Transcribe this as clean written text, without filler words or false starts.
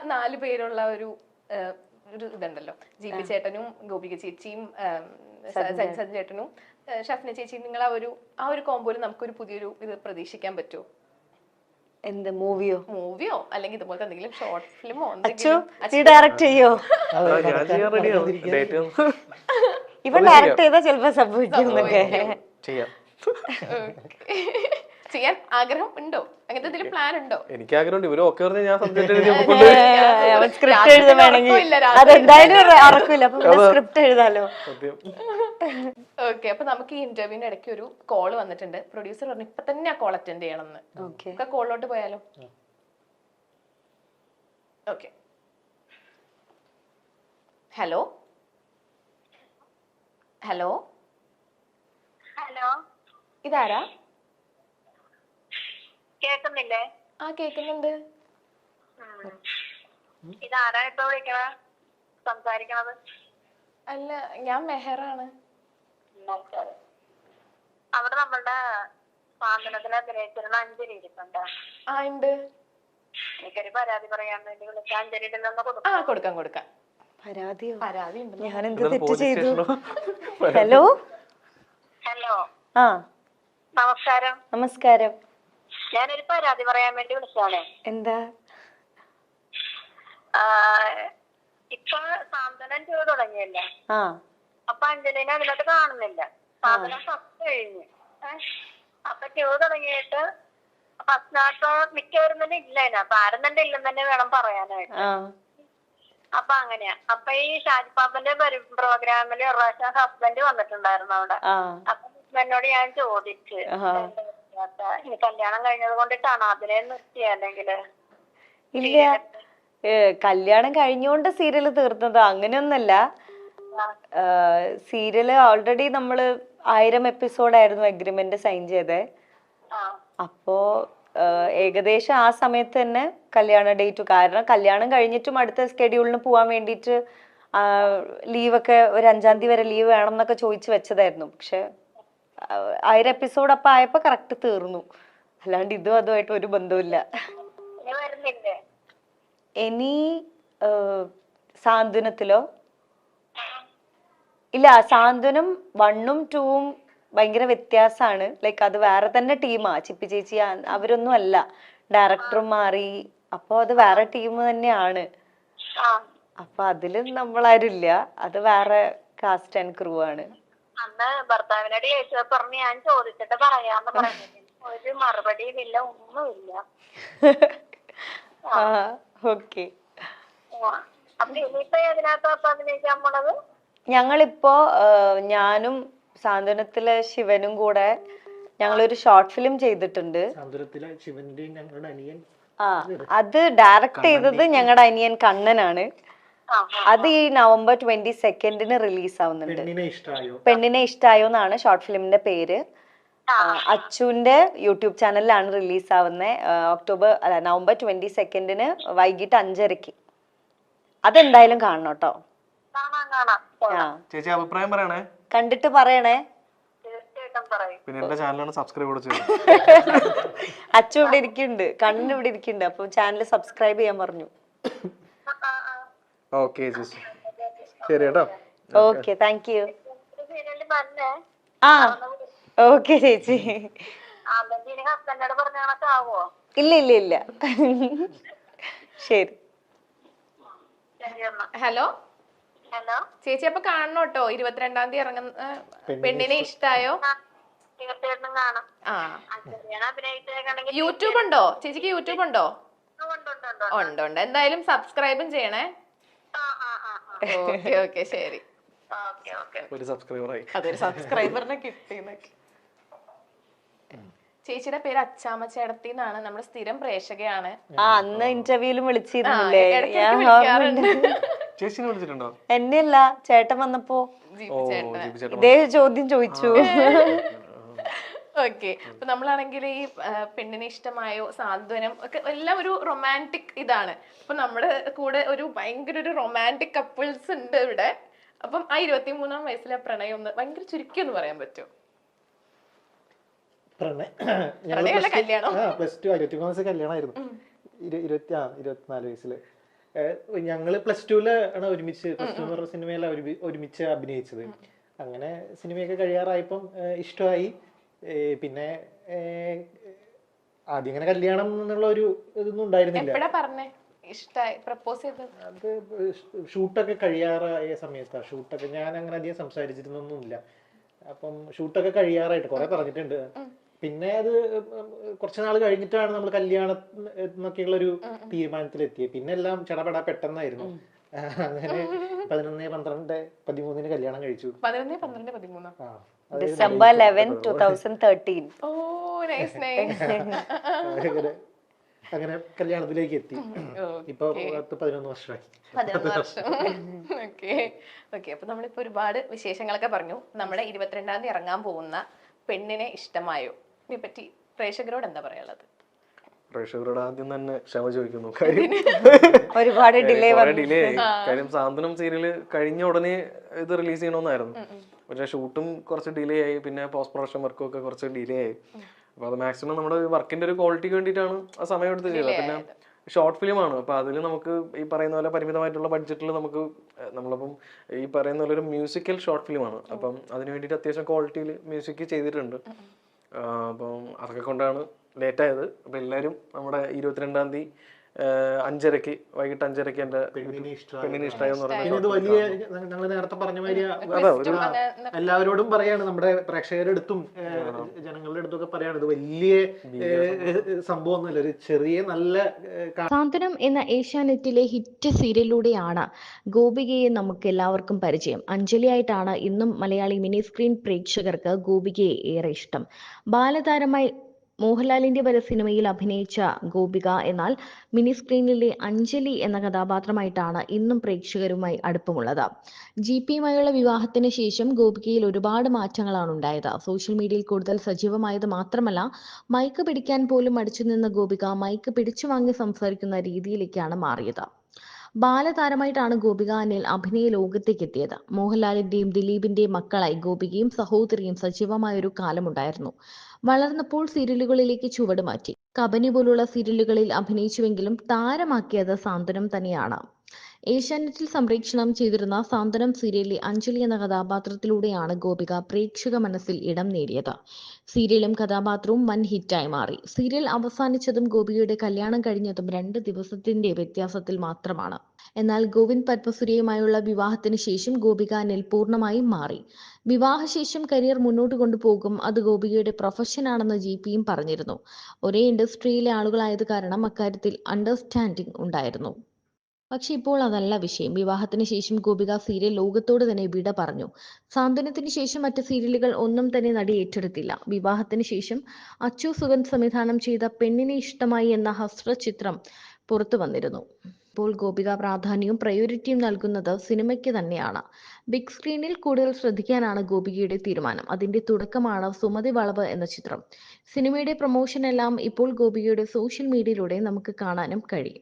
4 പേരുള്ള ഒരു ഇതുണ്ടല്ലോ, ജിപി ചേട്ടനും ഗോപിക ചേച്ചിയും സഞ്ജൻ ചേട്ടനും ഷഫ്ന ചേച്ചിയും, നിങ്ങൾ ആ ഒരു കോമ്പോയിൽ നമുക്കൊരു പുതിയൊരു ഇത് പ്രതീക്ഷിക്കാൻ പറ്റുമോ? എന്ത് മൂവിയോ അല്ലെങ്കിൽ ഇതുപോലത്തെ എന്തെങ്കിലും ഷോർട്ട് ഫിലിമോ ഡയറക്റ്റ് ചെയ്യോ? ഇവ ഡയറക്റ്റ് ചെയ്താൽ ചിലപ്പോ സംഭവിക്കുന്നൊക്കെ ചെയ്യാൻ ആഗ്രഹം ഉണ്ടോ? അങ്ങനത്തെ എന്തെങ്കിലും പ്ലാൻ ഉണ്ടോ? എനിക്ക് ആഗ്രഹമുണ്ട്. ഇവര് ഒക്കെ പറഞ്ഞ് ഞാൻ സ്ക്രിപ്റ്റ് എഴുതുവാണെങ്കിൽ അതെന്തായാലും അറക്കില്ല, അപ്പൊ സ്ക്രിപ്റ്റ് എഴുതാലോ. ഓക്കെ, അപ്പൊ നമുക്ക് ഈ ഇന്റർവ്യൂവിന് ഇടയ്ക്ക് ഒരു കോള് വന്നിട്ടുണ്ട്. പ്രൊഡ്യൂസർ പറഞ്ഞു ഇപ്പൊ തന്നെ ആ കോൾ അറ്റൻഡ് ചെയ്യണമെന്ന്. ഒക്കെ കോളിലോട്ട് പോയാലോ? ഓക്കെ. ഹലോ ഹലോ ഹലോ, ഇതാരാ? കേക്കുന്നില്ലേ? ആ കേക്കുന്നുണ്ട്. ഇതാരാ ഇപ്പൊ സംസാരിക്കണത്? അല്ല, ഞാൻ മെഹറാണ്. അവിടെ നമ്മളുടെ സാന്ത്വനത്തിലെ അഭിനയിച്ചിരുന്ന അഞ്ജലി ഇരിപ്പുണ്ട്. ആ ഉണ്ട്. എനിക്കൊരു പരാതി പറയാൻ വേണ്ടി വിളിച്ച. അഞ്ജലിയുടെ കൊടുക്കാം. പരാതി ഉണ്ട്. ഞാൻ എന്ത് തെറ്റ് ചെയ്തു? Hello hello. ആ നമസ്കാരം. ഞാനൊരു പരാതി പറയാൻ വേണ്ടി വിളിച്ചാണ്. എന്താ? ഇപ്പൊ സാന്ത്വനം ടൂർ തുടങ്ങിയല്ലേ? അപ്പൊ അഞ്ജലിനെ അതിനകത്ത് കാണുന്നില്ല. സാന്ത്വനം ഫസ്റ്റ് കഴിഞ്ഞു. അപ്പൊ ടൂർ തുടങ്ങിയിട്ട് ഫസ്റ്റ് നാട്ടോ മിക്കവരും തന്നെ ഇല്ല. അതിനകത്ത് ആരും തന്നെ ഇല്ലെന്ന് തന്നെ വേണം പറയാനായിട്ട്. അപ്പൊ അങ്ങനെയാ. അപ്പൊ ഈ ഷാജിപ്പാപ്പന്റെ പ്രോഗ്രാമില് ഒരു പ്രാവശ്യം ഹസ്ബൻഡ് വന്നിട്ടുണ്ടായിരുന്നു അവിടെ. അപ്പൊ ഹസ്ബൻഡിനോട് ഞാൻ ചോദിച്ചു, ഇനി കല്യാണം കഴിഞ്ഞത് കൊണ്ടിട്ടാണോ അതിനെ നിർത്തിയ? അല്ലെങ്കില് ഇല്ല, കല്യാണം കഴിഞ്ഞോണ്ട് സീരിയല് തീർന്നത് അങ്ങനെയൊന്നല്ല. സീരിയല് ഓൾറെഡി നമ്മള് 1000 എപ്പിസോഡായിരുന്നു അഗ്രിമെന്റ് സൈൻ ചെയ്തേ. അപ്പോ ഏകദേശം ആ സമയത്ത് തന്നെ കല്യാണ ഡേറ്റ്. കാരണം കല്യാണം കഴിഞ്ഞിട്ടും അടുത്ത സ്കെഡ്യൂളിന് പോവാൻ വേണ്ടിയിട്ട് ലീവൊക്കെ ഒരു 5-ാം തീയതി വരെ ലീവ് വേണം എന്നൊക്കെ ചോദിച്ചു വെച്ചതായിരുന്നു. പക്ഷെ 1000 എപ്പിസോഡ് അപ്പൊ ആയപ്പോ കറക്റ്റ് തീർന്നു. അല്ലാണ്ട് ഇതും അതുമായിട്ട് ഒരു ബന്ധവുമില്ല. ഇനി സാന്ത്വനത്തിലോ? ഇല്ല, സാന്ത്വനം 1ഉം 2ഉം ഭയങ്കര വ്യത്യാസമാണ്. ലൈക്ക് അത് വേറെ തന്നെ ടീമാ. ചിപ്പി ചേച്ചി അവരൊന്നും അല്ല, ഡയറക്ടറും മാറി. അപ്പൊ അത് വേറെ ടീം തന്നെയാണ്. അപ്പൊ അതില് നമ്മളാരില്ല, അത് വേറെ കാസ്റ്റ് ആൻഡ് ക്രൂ ആണ്. അന്ന് ഭർത്താവിനോട് ചോദിച്ചത് പറഞ്ഞ് ഞാൻ ചോദിച്ചിട്ട് പറയാന്ന് പറഞ്ഞു. ഒരു മറുപടിയും ഇല്ല, ഒന്നുമില്ല. ഓക്കെ. അപ്പൊ ഇനിയിപ്പോ അതിനകത്ത് അഭിനയിക്കാൻ പോണത്? ഞങ്ങളിപ്പോ ഞാനും സാന്ത്വനത്തിലെ ശിവനും കൂടെ ഞങ്ങളൊരു ഷോർട്ട് ഫിലിം ചെയ്തിട്ടുണ്ട്. അത് ഡയറക്ട് ചെയ്തത് ഞങ്ങളുടെ അനിയൻ കണ്ണനാണ്. അത് ഈ November 22 റിലീസ് ആവുന്നുണ്ട്. പെണ്ണിനെ ഇഷ്ടായോ എന്നാണ് ഷോർട്ട് ഫിലിമിന്റെ പേര്. അച്ചുവിന്റെ യൂട്യൂബ് ചാനലിലാണ് റിലീസ് ആവുന്നത്. November 22 വൈകിട്ട് 5:30. അതെന്തായാലും കാണണം കേട്ടോ. ചേച്ചി അഭിപ്രായം പറയണേ, കണ്ടിട്ട് പറയണേ. പിന്നെ എന്റെ ചാനലാണ് സബ്സ്ക്രൈബ് ചെയ്തു. അച്ചു ഇവിടെ ഇരിക്കുന്നുണ്ട്, കണ്ണൻ ഇവിടെ ഇരിക്കുന്നുണ്ട്. അപ്പൊ ചാനൽ സബ്സ്ക്രൈബ് ചെയ്യാൻ പറഞ്ഞു. ഓക്കെ ചേച്ചി, ശരി കേട്ടോ. Okay, thank you. ആ ഓക്കെ ചേച്ചി. ഇല്ല ഇല്ല ഇല്ല. ശരി. ഹലോ ചേച്ചി, അപ്പൊ കാണണം കേട്ടോ. 22-ാം തീയതി ഇറങ്ങുന്ന പെണ്ണിനെ ഇഷ്ടായോ? യൂട്യൂബ് ഉണ്ടോ ചേച്ചിക്ക്? യൂട്യൂബ് ഉണ്ടോ? ഉണ്ട്. എന്തായാലും സബ്സ്ക്രൈബും ചെയ്യണേ. ഓക്കെ ശരി. ഒരു സബ്സ്ക്രൈബറായി. അതൊരു സബ്സ്ക്രൈബറിനെ കിട്ടിയെന്നൊക്കെ. ചേച്ചിയുടെ പേര് അച്ചാമ്മ ചേട്ടത്തി എന്നാണ്. നമ്മുടെ സ്ഥിരം പ്രേക്ഷകയാണ്. അന്ന് ഇന്റർവ്യൂലും വിളിച്ചിരുന്നില്ലേ? ചേച്ചിനെ വിളിച്ചിട്ടുണ്ടോ? എന്നെയല്ല, ചേട്ടൻ വന്നപ്പോ ഇതേ ചോദ്യം ചോദിച്ചു. ഓക്കെ, അപ്പൊ നമ്മളാണെങ്കിൽ ഈ പെണ്ണിനെ ഇഷ്ടമായോ, സാന്ത്വനം ഒക്കെ എല്ലാം ഒരു റൊമാൻറ്റിക് ഇതാണ്. അപ്പൊ നമ്മുടെ കൂടെ ഒരു ഭയങ്കര ഒരു റൊമാൻറ്റിക് കപ്പിൾസ് ഉണ്ട് ഇവിടെ. അപ്പം ആ 23-ാം വയസ്സിലെ പ്രണയം ഒന്ന് ഭയങ്കര ചുരുക്കി ഒന്ന് പറയാൻ പറ്റുമോ? പ്ലസ് 2 23 വയസ്സ് കല്യാണമായിരുന്നു. 24 വയസ്സില് ഞങ്ങള് +2 ഒരുമിച്ച് +2 എന്ന് പറഞ്ഞ സിനിമയിൽ ഒരുമിച്ച് അഭിനയിച്ചത്. അങ്ങനെ സിനിമയൊക്കെ കഴിയാറായപ്പം ഇഷ്ടമായി. പിന്നെ ആദ്യം ഇങ്ങനെ കല്യാണം എന്നുള്ള ഒരു ഇതൊന്നും ഉണ്ടായിരുന്നില്ല. അത് ഷൂട്ടൊക്കെ കഴിയാറായ സമയത്താണ്. ഷൂട്ടൊക്കെ ഞാൻ അങ്ങനെ അധികം സംസാരിച്ചിരുന്നൊന്നുമില്ല. അപ്പം ഷൂട്ടൊക്കെ കഴിയാറായിട്ട് കുറെ പറഞ്ഞിട്ടുണ്ട്. പിന്നെ അത് കുറച്ച് നാൾ കഴിഞ്ഞിട്ടാണ് നമ്മൾ കല്യാണം എന്നൊക്കെയുള്ള ഒരു തീരുമാനത്തിലെത്തിയത്. പിന്നെ എല്ലാം ചടപട പെട്ടെന്നായിരുന്നു. അങ്ങനെ 11/12/13 കല്യാണം കഴിച്ചു. 11/12/13 December 11, 2013. അങ്ങനെ കല്യാണത്തിലേക്ക് എത്തി. ഇപ്പൊ 11 വർഷമായി. 11 വർഷം. അപ്പൊ നമ്മളിപ്പോ ഒരുപാട് വിശേഷങ്ങളൊക്കെ പറഞ്ഞു. നമ്മുടെ 22-ാം തീയതി ഇറങ്ങാൻ പോകുന്ന പെണ്ണിനെ ഇഷ്ടമായോ ഇതിനെപ്പറ്റി പ്രേക്ഷകരോട് എന്താ പറയാനുള്ളത്? പ്രേക്ഷകരോട് ആദ്യം തന്നെ ക്ഷമ ചോദിക്കുന്നു. കാര്യം ഒരുപാട് ഡിലേ ആയി. കാര്യം സാന്ത്വനം സീരിയല് കഴിഞ്ഞ ഉടനെ ഇത് റിലീസ് ചെയ്യണമെന്നായിരുന്നു. പക്ഷെ ഷൂട്ടും കുറച്ച് ഡിലേ ആയി. പിന്നെ പോസ്റ്റ് പ്രൊഡക്ഷൻ വർക്കും ഒക്കെ കുറച്ച് ഡിലേ ആയി. അപ്പൊ അത് മാക്സിമം നമ്മുടെ വർക്കിന്റെ ഒരു ക്വാളിറ്റിക്ക് വേണ്ടിയിട്ടാണ് ആ സമയം എടുത്ത് ചെയ്തത്. പിന്നെ ഷോർട്ട് ഫിലിമാണ്. അപ്പൊ അതിൽ നമുക്ക് ഈ പറയുന്ന പോലെ പരിമിതമായിട്ടുള്ള ബഡ്ജറ്റിൽ നമ്മളിപ്പം ഈ പറയുന്ന പോലെ ഒരു മ്യൂസിക്കൽ ഷോർട്ട് ഫിലിമാണ്. അപ്പം അതിന് വേണ്ടിയിട്ട് അത്യാവശ്യം ക്വാളിറ്റിയിൽ മ്യൂസിക് ചെയ്തിട്ടുണ്ട്. അപ്പം അതൊക്കെ കൊണ്ടാണ് ലേറ്റ് ആയത്. അപ്പൊ എല്ലാവരും നമ്മുടെ 22-ാം തീയതി 5:30 വൈകിട്ട് 5:30 എന്റെ പെണ്ണിനെ ഇഷ്ടമായി എന്ന് പറയുന്നത് വലിയ, ഞങ്ങൾ നേരത്തെ പറഞ്ഞ മാതിരി എല്ലാവരോടും പറയാണ്, നമ്മുടെ പ്രേക്ഷകരുടെ അടുത്തും ജനങ്ങളുടെ അടുത്തൊക്കെ പറയാണ്, ഇത് വലിയ സംഭവം ഒന്നുമല്ല, ഒരു ചെറിയ നല്ല. സാന്ത്വനം എന്ന ഏഷ്യാനെറ്റിലെ ഹിറ്റ് സീരിയലിലൂടെയാണ് ഗോപികയെ നമുക്ക് എല്ലാവർക്കും പരിചയം. അഞ്ജലിയായിട്ടാണ് ഇന്നും മലയാളി മിനി സ്ക്രീൻ പ്രേക്ഷകർക്ക് ഗോപികയെ ഏറെ ഇഷ്ടം. ബാലതാരമായി മോഹൻലാലിന്റെ വരെ സിനിമയിൽ അഭിനയിച്ച ഗോപിക എന്നാൽ മിനി സ്ക്രീനിലെ അഞ്ജലി എന്ന കഥാപാത്രമായിട്ടാണ് ഇന്നും പ്രേക്ഷകരുമായി അടുപ്പമുള്ളത്. ജിപിയുമായുള്ള വിവാഹത്തിന് ശേഷം ഗോപികയിൽ ഒരുപാട് മാറ്റങ്ങളാണ് ഉണ്ടായത്. സോഷ്യൽ മീഡിയയിൽ കൂടുതൽ സജീവമായത് മാത്രമല്ല, മൈക്ക് പിടിക്കാൻ പോലും മടിച്ചു നിന്ന ഗോപിക മൈക്ക് പിടിച്ചു വാങ്ങി സംസാരിക്കുന്ന രീതിയിലേക്കാണ് മാറിയത്. ബാലതാരമായിട്ടാണ് ഗോപിക അനിൽ അഭിനയ ലോകത്തേക്ക് എത്തിയത്. മോഹൻലാലിന്റെയും ദിലീപിന്റെയും മക്കളായി ഗോപികയും സഹോദരിയും സജീവമായ ഒരു കാലമുണ്ടായിരുന്നു. വളർന്നപ്പോൾ സീരിയലുകളിലേക്ക് ചുവട് മാറ്റി. കബനി പോലുള്ള സീരിയലുകളിൽ അഭിനയിച്ചുവെങ്കിലും താരമാക്കിയത് സാന്ത്വനം തന്നെയാണ്. ഏഷ്യാനെറ്റിൽ സംപ്രേഷണം ചെയ്തിരുന്ന സാന്ത്വനം സീരിയലിലെ അഞ്ജലി എന്ന കഥാപാത്രത്തിലൂടെയാണ് ഗോപിക പ്രേക്ഷക മനസ്സിൽ ഇടം നേടിയത്. സീരിയലും കഥാപാത്രവും വൻ ഹിറ്റായി മാറി. സീരിയൽ അവസാനിച്ചതും ഗോപികയുടെ കല്യാണം കഴിഞ്ഞതും 2 ദിവസത്തിന്റെ വ്യത്യാസത്തിൽ മാത്രമാണ്. എന്നാൽ ഗോവിന്ദ് പത്മസുരയുമായുള്ള വിവാഹത്തിന് ശേഷം ഗോപിക അനിൽ പൂർണ്ണമായും മാറി. വിവാഹശേഷം കരിയർ മുന്നോട്ട് കൊണ്ടുപോകും, അത് ഗോപികയുടെ പ്രൊഫഷനാണെന്ന് ജിപിയും പറഞ്ഞിരുന്നു. ഒരേ ഇൻഡസ്ട്രിയിലെ ആളുകളായത് കാരണം അക്കാര്യത്തിൽ അണ്ടർസ്റ്റാൻഡിംഗ് ഉണ്ടായിരുന്നു. പക്ഷെ ഇപ്പോൾ അതല്ല വിഷയം. വിവാഹത്തിന് ശേഷം ഗോപിക സീരിയൽ ലോകത്തോട് തന്നെ വിട പറഞ്ഞു. സാന്ത്വനത്തിന് ശേഷം മറ്റ് സീരിയലുകൾ ഒന്നും തന്നെ നടി ഏറ്റെടുത്തില്ല. വിവാഹത്തിന് ശേഷം അച്ചു സുഗന്ധ് സംവിധാനം ചെയ്ത പെണ്ണിനെ ഇഷ്ടമായി എന്ന ഹസ്രചിത്രം പുറത്തു വന്നിരുന്നു. ഇപ്പോൾ ഗോപിക പ്രാധാന്യവും പ്രയോറിറ്റിയും നൽകുന്നത് സിനിമയ്ക്ക് തന്നെയാണ്. ബിഗ് സ്ക്രീനിൽ കൂടുതൽ ശ്രദ്ധിക്കാനാണ് ഗോപികയുടെ തീരുമാനം. അതിന്റെ തുടക്കമാണ് സുമതി വളവ് എന്ന ചിത്രം. സിനിമയുടെ പ്രൊമോഷൻ എല്ലാം ഇപ്പോൾ ഗോപികയുടെ സോഷ്യൽ മീഡിയയിലൂടെ നമുക്ക് കാണാനും കഴിയും.